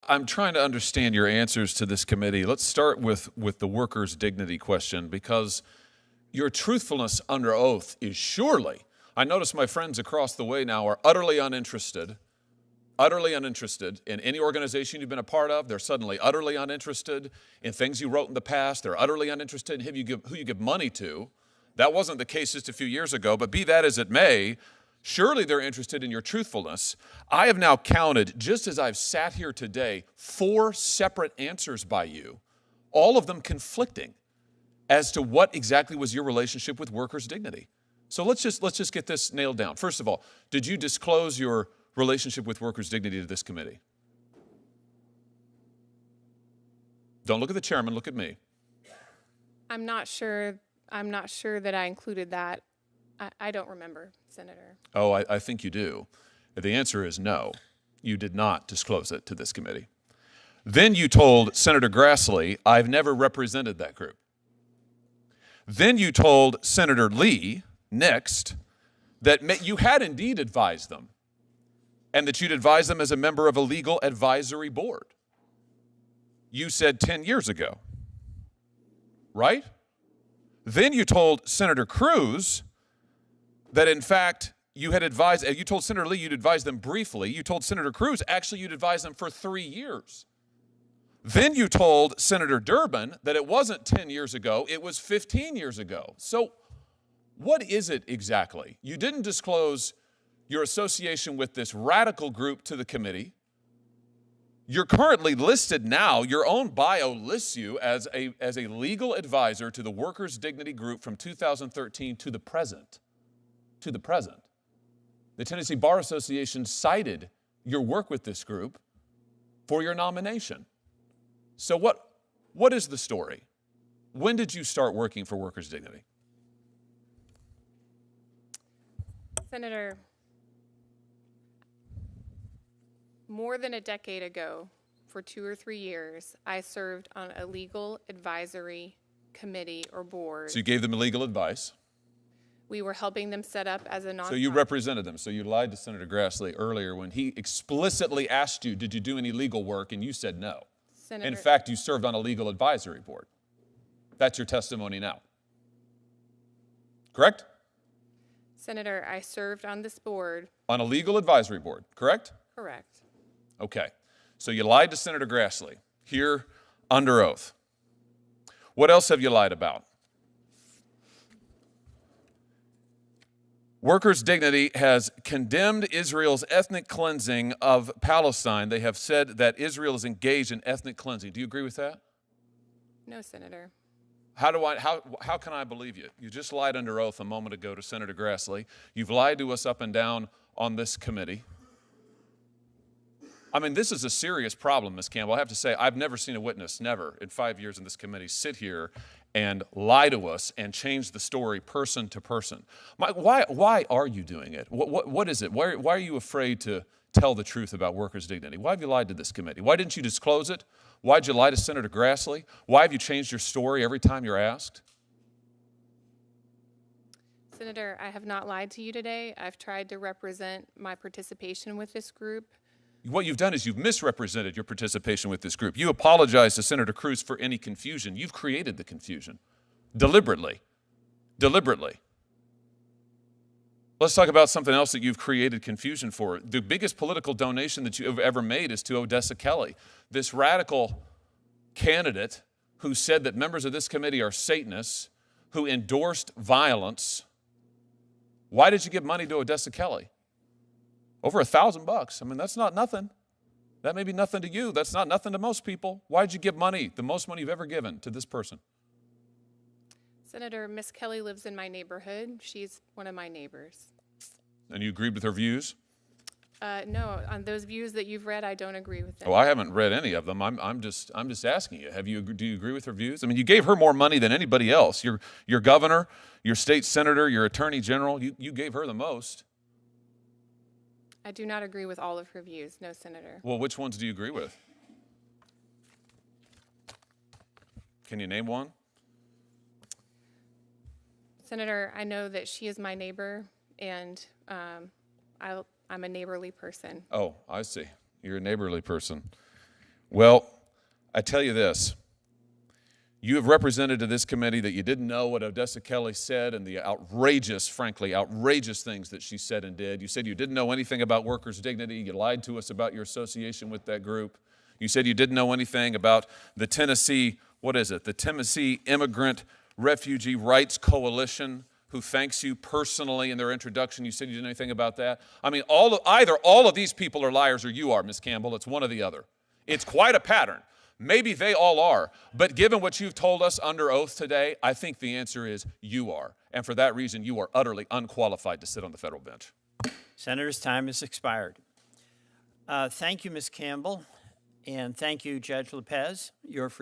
I'm trying to understand your answers to this committee. Let's start with the workers' dignity question, because your truthfulness under oath is surely, I notice my friends across the way now are utterly uninterested in any organization you've been a part of. They're suddenly utterly uninterested in things you wrote in the past. They're utterly uninterested in who you give money to. That wasn't the case just a few years ago, but be that as it may, surely they're interested in your truthfulness. I have now counted, just as I've sat here today, 4 separate answers by you, all of them conflicting as to what exactly was your relationship with workers' dignity. So let's just get this nailed down. First of all, did you disclose your relationship with workers' dignity to this committee? Don't look at the chairman, look at me. I'm not sure that I included that. I don't remember, Senator. Oh, I think you do. The answer is no. You did not disclose it to this committee. Then you told Senator Grassley, I've never represented that group. Then you told Senator Lee, next, that you had indeed advised them, and that you'd advised them as a member of a legal advisory board. You said 10 years ago, right? Then you told Senator Cruz that, in fact, you told Senator Lee you'd advised them briefly. You told Senator Cruz, actually, you'd advised them for 3 years. Then you told Senator Durbin that it wasn't 10 years ago, it was 15 years ago. So what is it exactly? You didn't disclose your association with this radical group to the committee. You're currently listed now, your own bio lists you as a legal advisor to the Workers' Dignity Group from 2013 to the present. To the present. The Tennessee Bar Association cited your work with this group for your nomination. So what is the story? When did you start working for Workers' Dignity? Senator, more than a decade ago, for 2 or 3 years, I served on a legal advisory committee or board. So you gave them legal advice. We were helping them set up as a nonprofit. So you represented them. So you lied to Senator Grassley earlier when he explicitly asked you, did you do any legal work? And you said no. Senator, in fact, you served on a legal advisory board. That's your testimony now. Correct? Senator, I served on this board. On a legal advisory board, correct? Correct. Okay. So you lied to Senator Grassley here under oath. What else have you lied about? Workers' Dignity has condemned Israel's ethnic cleansing of Palestine. They have said that Israel is engaged in ethnic cleansing. Do you agree with that? No, Senator. How can I believe you? You just lied under oath a moment ago to Senator Grassley. You've lied to us up and down on this committee. I mean, this is a serious problem, Ms. Campbell. I have to say, I've never seen a witness, never, in 5 years in this committee, sit here and lie to us and change the story person to person. Why are you doing it? What is it? Why are you afraid to tell the truth about workers' dignity? Why have you lied to this committee? Why didn't you disclose it? Why did you lie to Senator Grassley? Why have you changed your story every time you're asked? Senator, I have not lied to you today. I've tried to represent my participation with this group. What you've done is you've misrepresented your participation with this group. You apologize to Senator Cruz for any confusion. You've created the confusion. Deliberately. Deliberately. Let's talk about something else that you've created confusion for. The biggest political donation that you have ever made is to Odessa Kelly, this radical candidate who said that members of this committee are Satanists, who endorsed violence. Why did you give money to Odessa Kelly? Over $1,000. I mean, that's not nothing. That may be nothing to you. That's not nothing to most people. Why did you give money, the most money you've ever given, to this person? Senator, Miss Kelly lives in my neighborhood. She's one of my neighbors. And you agreed with her views? No, on those views that you've read, I don't agree with them. Oh, I haven't read any of them. I'm just asking you. Do you agree with her views? I mean, you gave her more money than anybody else. Your governor, your state senator, your attorney general. You gave her the most. I do not agree with all of her views, no, Senator. Well, which ones do you agree with? Can you name one? Senator, I know that she is my neighbor, and I'm a neighborly person. Oh, I see. You're a neighborly person. Well, I tell you this. You have represented to this committee that you didn't know what Odessa Kelly said and the outrageous, frankly, outrageous things that she said and did. You said you didn't know anything about workers' dignity. You lied to us about your association with that group. You said you didn't know anything about the Tennessee, the Tennessee Immigrant Refugee Rights Coalition, who thanks you personally in their introduction. You said you didn't know anything about that. I mean, either all of these people are liars or you are, Ms. Campbell. It's one or the other. It's quite a pattern. Maybe they all are, but given what you've told us under oath today, I think the answer is you are. And for that reason, you are utterly unqualified to sit on the federal bench. Senator's time has expired. Thank you, Ms. Campbell, and thank you, Judge Lopez. You're free.